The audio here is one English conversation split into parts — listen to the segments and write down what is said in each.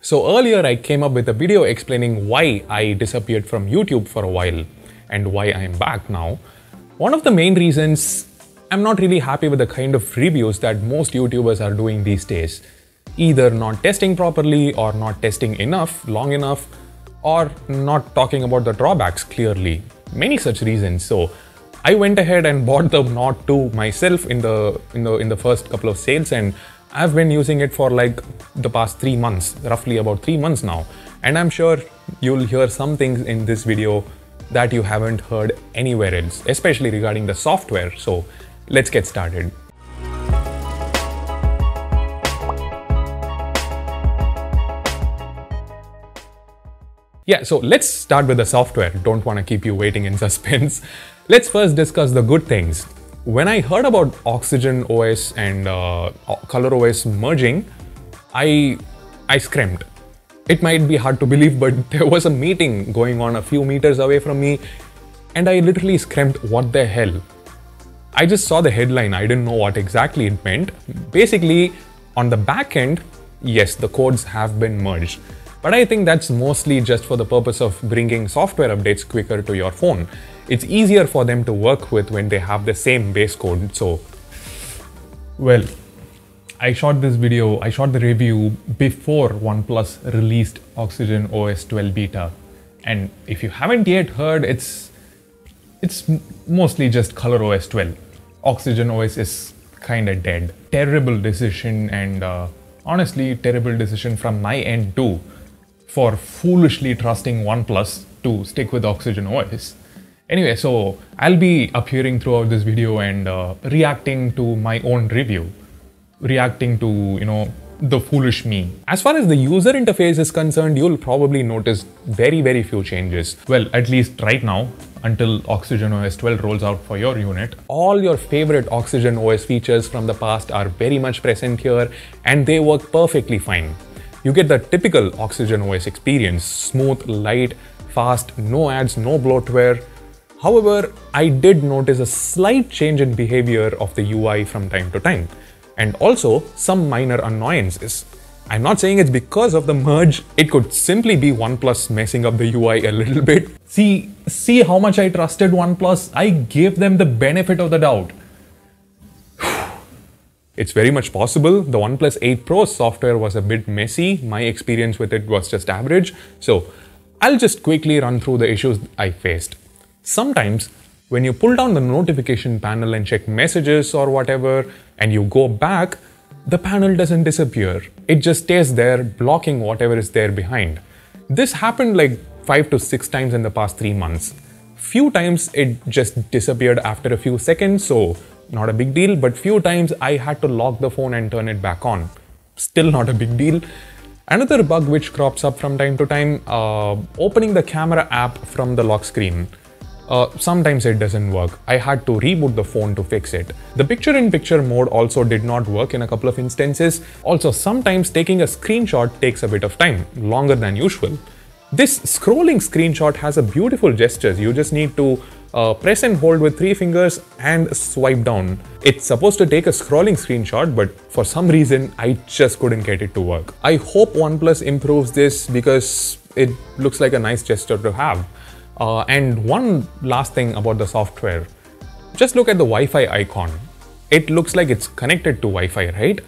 So earlier I came up with a video explaining why I disappeared from YouTube for a while and why I am back now. One of the main reasons, I'm not really happy with the kind of reviews that most YouTubers are doing these days. Either not testing properly or not testing enough, long enough, or not talking about the drawbacks clearly. Many such reasons. So I went ahead and bought the Note 2 myself in the first couple of sales, and I've been using it for like the past 3 months, roughly about 3 months now. And I'm sure you'll hear some things in this video that you haven't heard anywhere else, especially regarding the software. So let's get started. Yeah, so let's start with the software. Don't want to keep you waiting in suspense. Let's first discuss the good things. When I heard about Oxygen OS and Color OS merging, I screamed. It might be hard to believe, but there was a meeting going on a few meters away from me, and I literally screamed, "What the hell?" I just saw the headline. I didn't know what exactly it meant. Basically, on the back end, yes, the codes have been merged. But I think that's mostly just for the purpose of bringing software updates quicker to your phone. It's easier for them to work with when they have the same base code. So, well, I shot the review before OnePlus released Oxygen OS 12 beta. And if you haven't yet heard, it's mostly just Color OS 12. Oxygen OS is kinda dead. Terrible decision, and honestly, terrible decision from my end too, for foolishly trusting OnePlus to stick with Oxygen OS. Anyway, so I'll be appearing throughout this video and reacting to my own review, reacting to, the foolish me. As far as the user interface is concerned, you'll probably notice very few changes. Well, at least right now, until Oxygen OS 12 rolls out for your unit. All your favorite Oxygen OS features from the past are very much present here, and they work perfectly fine. You get the typical Oxygen OS experience: smooth, light, fast, no ads, no bloatware. However, I did notice a slight change in behavior of the UI from time to time, and also some minor annoyances. I'm not saying it's because of the merge. It could simply be OnePlus messing up the UI a little bit. See how much I trusted OnePlus? I gave them the benefit of the doubt. It's very much possible. The OnePlus 8 Pro's software was a bit messy. My experience with it was just average. So I'll just quickly run through the issues I faced. Sometimes when you pull down the notification panel and check messages or whatever, and you go back, the panel doesn't disappear. It just stays there, blocking whatever is there behind. This happened like 5 to 6 times in the past 3 months. Few times it just disappeared after a few seconds, so not a big deal, but few times I had to lock the phone and turn it back on. Still not a big deal. Another bug which crops up from time to time, opening the camera app from the lock screen. Sometimes it doesn't work. I had to reboot the phone to fix it. The picture-in-picture mode also did not work in a couple of instances. Also, sometimes taking a screenshot takes a bit of time, longer than usual. This scrolling screenshot has a beautiful gesture. You just need to press and hold with 3 fingers and swipe down. It's supposed to take a scrolling screenshot, but for some reason, I just couldn't get it to work. I hope OnePlus improves this because it looks like a nice gesture to have. And one last thing about the software. Just look at the Wi-Fi icon. It looks like it's connected to Wi-Fi, right?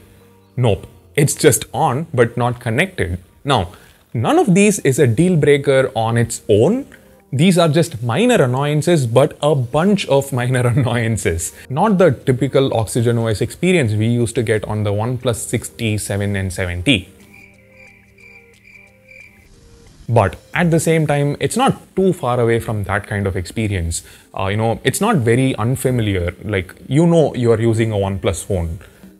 Nope. It's just on, but not connected. Now, none of these is a deal breaker on its own. These are just minor annoyances, but a bunch of minor annoyances. Not the typical Oxygen OS experience we used to get on the OnePlus 6T, 7 and 7T. But at the same time, it's not too far away from that kind of experience. It's not very unfamiliar. Like, you are using a OnePlus phone.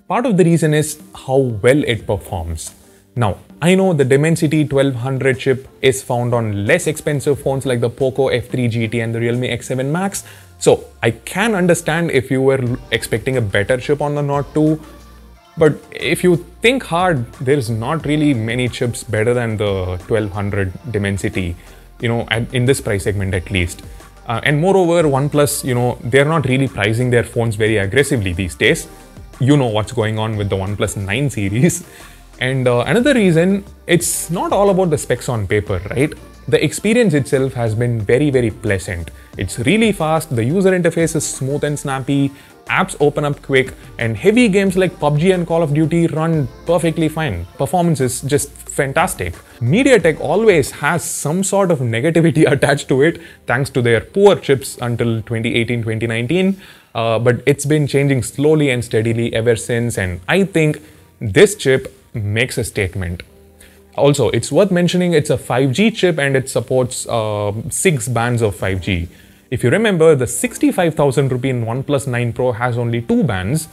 Part of the reason is how well it performs. Now, I know the Dimensity 1200 chip is found on less expensive phones like the Poco F3 GT and the Realme X7 Max. So I can understand if you were expecting a better chip on the Note 2. But if you think hard, there's not really many chips better than the 1200 Dimensity, in this price segment at least. And moreover, OnePlus, they're not really pricing their phones very aggressively these days. You know what's going on with the OnePlus 9 series. And another reason, it's not all about the specs on paper, right? The experience itself has been very pleasant. It's really fast, the user interface is smooth and snappy, apps open up quick, and heavy games like PUBG and Call of Duty run perfectly fine. Performance is just fantastic. MediaTek always has some sort of negativity attached to it thanks to their poor chips until 2018-2019, but it's been changing slowly and steadily ever since, and I think this chip makes a statement. Also, it's worth mentioning it's a 5G chip and it supports 6 bands of 5G. If you remember, the 65,000 rupee OnePlus 9 Pro has only 2 bands,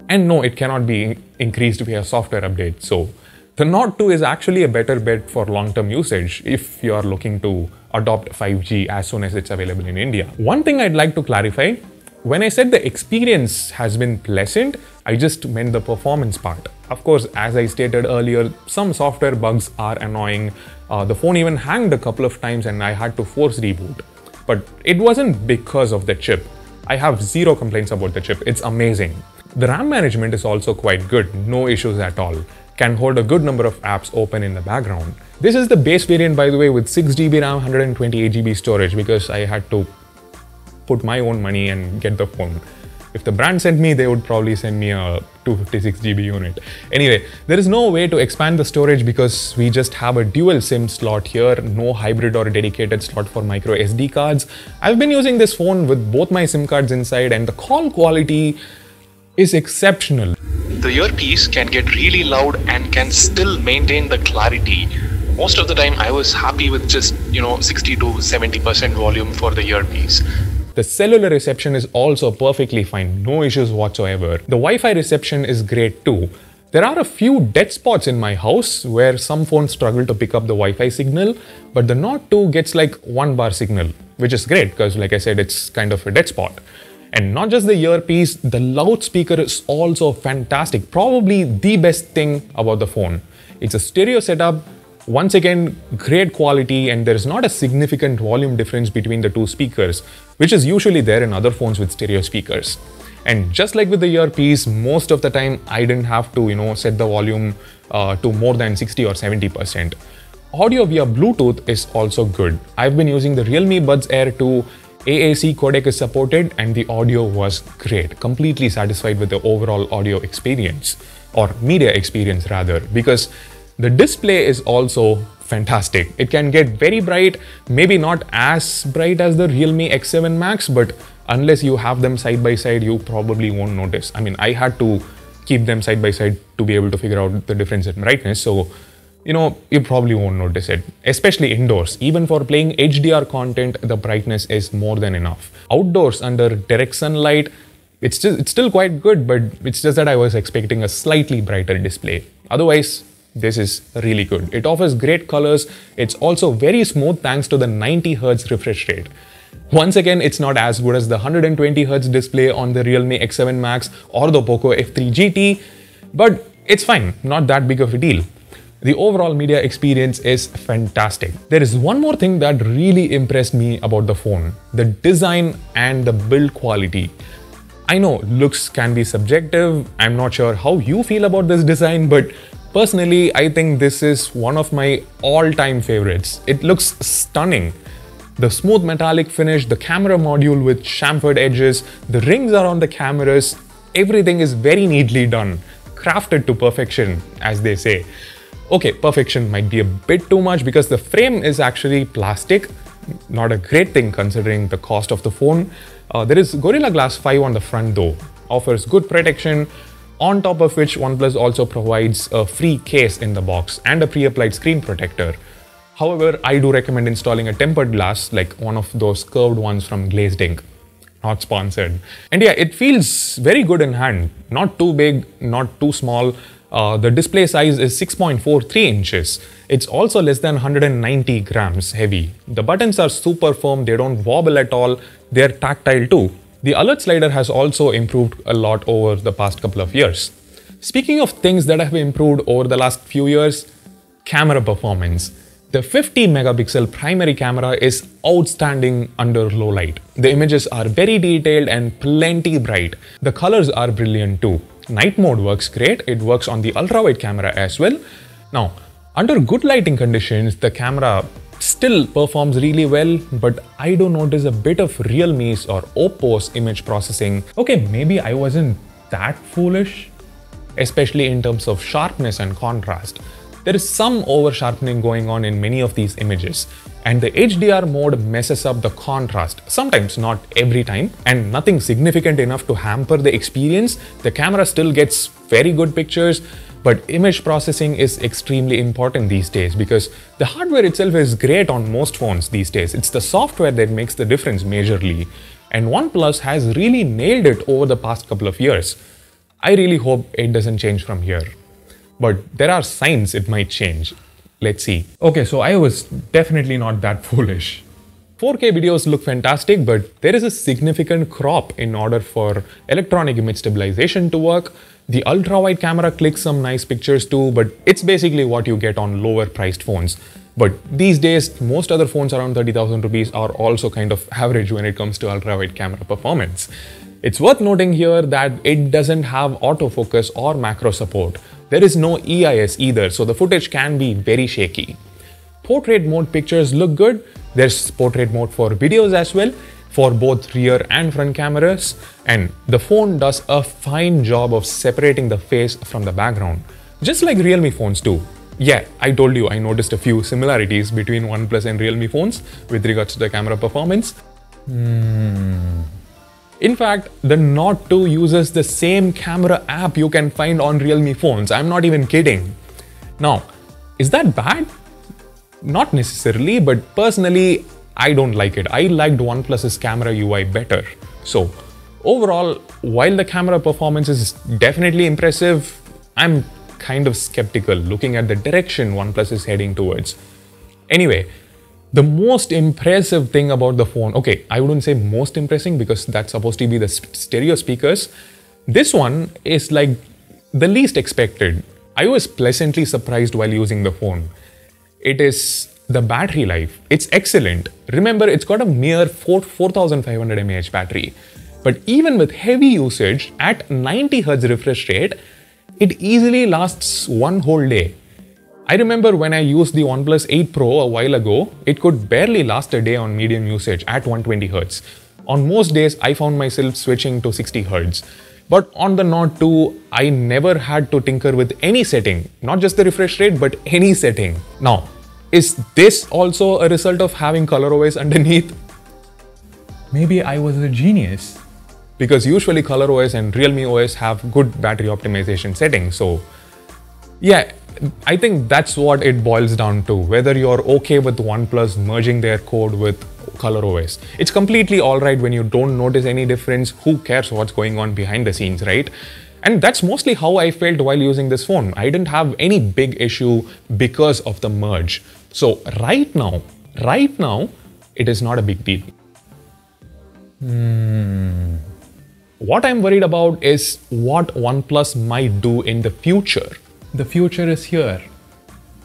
and no, it cannot be increased via software update. So the Note 2 is actually a better bet for long-term usage if you are looking to adopt 5G as soon as it's available in India. One thing I'd like to clarify, when I said the experience has been pleasant, I just meant the performance part. Of course, as I stated earlier, some software bugs are annoying. The phone even hanged a couple of times and I had to force reboot. But it wasn't because of the chip. I have zero complaints about the chip. It's amazing. The RAM management is also quite good. No issues at all. Can hold a good number of apps open in the background. This is the base variant, by the way, with 6GB RAM, 128GB storage, because I had to put my own money and get the phone. If the brand sent me, they would probably send me a 256GB unit. Anyway, there is no way to expand the storage because we just have a dual SIM slot here, no hybrid or dedicated slot for micro SD cards. I've been using this phone with both my SIM cards inside and the call quality is exceptional. The earpiece can get really loud and can still maintain the clarity. Most of the time I was happy with just 60 to 70% volume for the earpiece. The cellular reception is also perfectly fine, no issues whatsoever. The Wi-Fi reception is great too. There are a few dead spots in my house where some phones struggle to pick up the Wi-Fi signal, but the Note 2 gets like 1 bar signal, which is great because like I said, it's kind of a dead spot. And not just the earpiece, the loudspeaker is also fantastic, probably the best thing about the phone. It's a stereo setup. Once again, great quality, and there is not a significant volume difference between the two speakers, which is usually there in other phones with stereo speakers. And just like with the earpiece, most of the time I didn't have to, set the volume to more than 60 or 70%. Audio via Bluetooth is also good. I've been using the Realme Buds Air 2. AAC codec is supported and the audio was great. Completely satisfied with the overall audio experience, or media experience rather, because the display is also fantastic. It can get very bright, maybe not as bright as the Realme X7 Max, but unless you have them side by side, you probably won't notice. I mean, I had to keep them side by side to be able to figure out the difference in brightness. So, you probably won't notice it, especially indoors. Even for playing HDR content, the brightness is more than enough. Outdoors under direct sunlight, it's still quite good, but it's just that I was expecting a slightly brighter display. Otherwise, this is really good. It offers great colors. It's also very smooth thanks to the 90Hz refresh rate. Once again, it's not as good as the 120Hz display on the Realme X7 Max or the Poco F3 GT, but it's fine, not that big of a deal. The overall media experience is fantastic. There is one more thing that really impressed me about the phone: the design and the build quality. I know looks can be subjective. I'm not sure how you feel about this design, but personally, I think this is one of my all-time favorites. It looks stunning. The smooth metallic finish, the camera module with chamfered edges, the rings around the cameras, everything is very neatly done. Crafted to perfection, as they say. Okay, perfection might be a bit too much because the frame is actually plastic. Not a great thing considering the cost of the phone. There is Gorilla Glass 5 on the front though. Offers good protection. On top of which, OnePlus also provides a free case in the box and a pre-applied screen protector. However, I do recommend installing a tempered glass, like one of those curved ones from Glazed Ink. Not sponsored. And yeah, it feels very good in hand. Not too big, not too small. The display size is 6.43 inches. It's also less than 190 grams heavy. The buttons are super firm, they don't wobble at all. They're tactile too. The alert slider has also improved a lot over the past couple of years. Speaking of things that have improved over the last few years, camera performance. The 50 megapixel primary camera is outstanding under low light. The images are very detailed and plenty bright. The colors are brilliant too. Night mode works great. It works on the ultra-wide camera as well. Now, under good lighting conditions, the camera still performs really well, but I do notice a bit of Realme's or Oppo's image processing. Okay, maybe I wasn't that foolish, especially in terms of sharpness and contrast. There is some over sharpening going on in many of these images, and the HDR mode messes up the contrast, sometimes, not every time, and nothing significant enough to hamper the experience. The camera still gets very good pictures, but image processing is extremely important these days because the hardware itself is great on most phones these days. It's the software that makes the difference majorly, and OnePlus has really nailed it over the past couple of years. I really hope it doesn't change from here. But there are signs it might change. Let's see. Okay, so I was definitely not that foolish. 4K videos look fantastic, but there is a significant crop in order for electronic image stabilization to work. The ultra-wide camera clicks some nice pictures too, but it's basically what you get on lower priced phones. But these days, most other phones around 30,000 rupees are also kind of average when it comes to ultra-wide camera performance. It's worth noting here that it doesn't have autofocus or macro support. There is no EIS either, so the footage can be very shaky. Portrait mode pictures look good. There's portrait mode for videos as well, for both rear and front cameras, and the phone does a fine job of separating the face from the background, just like Realme phones do. Yeah, I told you I noticed a few similarities between OnePlus and Realme phones with regards to the camera performance. In fact, the Note 2 uses the same camera app you can find on Realme phones. I'm not even kidding. Now, is that bad? Not necessarily, but personally, I don't like it. I liked OnePlus's camera UI better. So, overall, while the camera performance is definitely impressive, I'm kind of skeptical looking at the direction OnePlus is heading towards. Anyway, the most impressive thing about the phone, okay, I wouldn't say most impressive because that's supposed to be the stereo speakers. This one is like the least expected. I was pleasantly surprised while using the phone. It is the battery life. It's excellent. Remember, it's got a mere 4500 mAh battery. But even with heavy usage at 90 Hz refresh rate, it easily lasts one whole day. I remember when I used the OnePlus 8 Pro a while ago, it could barely last a day on medium usage at 120 Hz. On most days, I found myself switching to 60 Hz. But on the Note 2, I never had to tinker with any setting, not just the refresh rate, but any setting. Now, is this also a result of having ColorOS underneath? Maybe I was a genius. Because usually ColorOS and Realme OS have good battery optimization settings, so yeah, I think that's what it boils down to, whether you're okay with OnePlus merging their code with ColorOS. It's completely alright when you don't notice any difference. Who cares what's going on behind the scenes, right? And that's mostly how I felt while using this phone. I didn't have any big issue because of the merge. So right now, it is not a big deal. What I'm worried about is what OnePlus might do in the future. The future is here.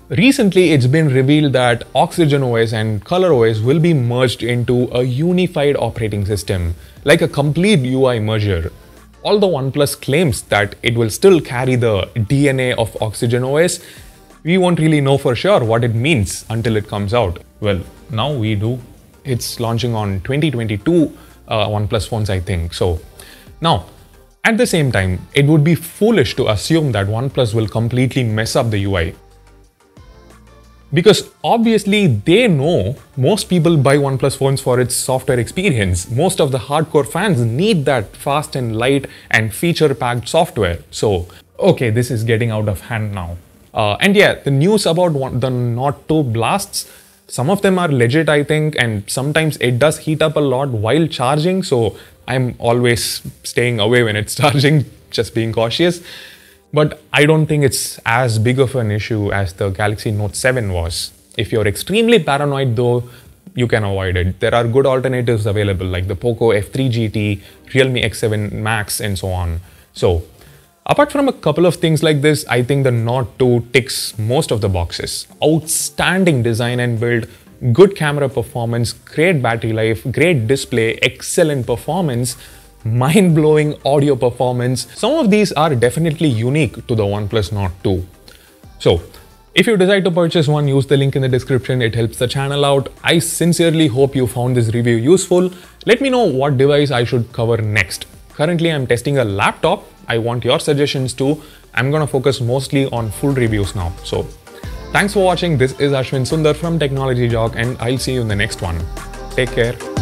Recently, it's been revealed that Oxygen OS and ColorOS will be merged into a unified operating system, like a complete UI merger. Although OnePlus claims that it will still carry the DNA of Oxygen OS, we won't really know for sure what it means until it comes out. Well, now we do. It's launching on 2022 OnePlus phones, I think. So now, at the same time, it would be foolish to assume that OnePlus will completely mess up the UI. Because obviously they know most people buy OnePlus phones for its software experience. Most of the hardcore fans need that fast and light and feature-packed software. So, okay, this is getting out of hand now. And yeah, the news about the Note 2 blasts, some of them are legit, I think, and sometimes it does heat up a lot while charging. So I'm always staying away when it's charging, just being cautious. But I don't think it's as big of an issue as the Galaxy Note 7 was. If you're extremely paranoid though, you can avoid it. There are good alternatives available like the Poco F3 GT, Realme X7 Max and so on. So, apart from a couple of things like this, I think the Note 2 ticks most of the boxes. Outstanding design and build, good camera performance, great battery life, great display, excellent performance. mind-blowing audio performance. Some of these are definitely unique to the OnePlus Nord 2. So, if you decide to purchase one, use the link in the description. It helps the channel out. I sincerely hope you found this review useful. Let me know what device I should cover next. Currently, I'm testing a laptop. I want your suggestions too. I'm gonna focus mostly on full reviews now. So, thanks for watching. This is Ashwin Sundar from Technology Jog, and I'll see you in the next one. Take care.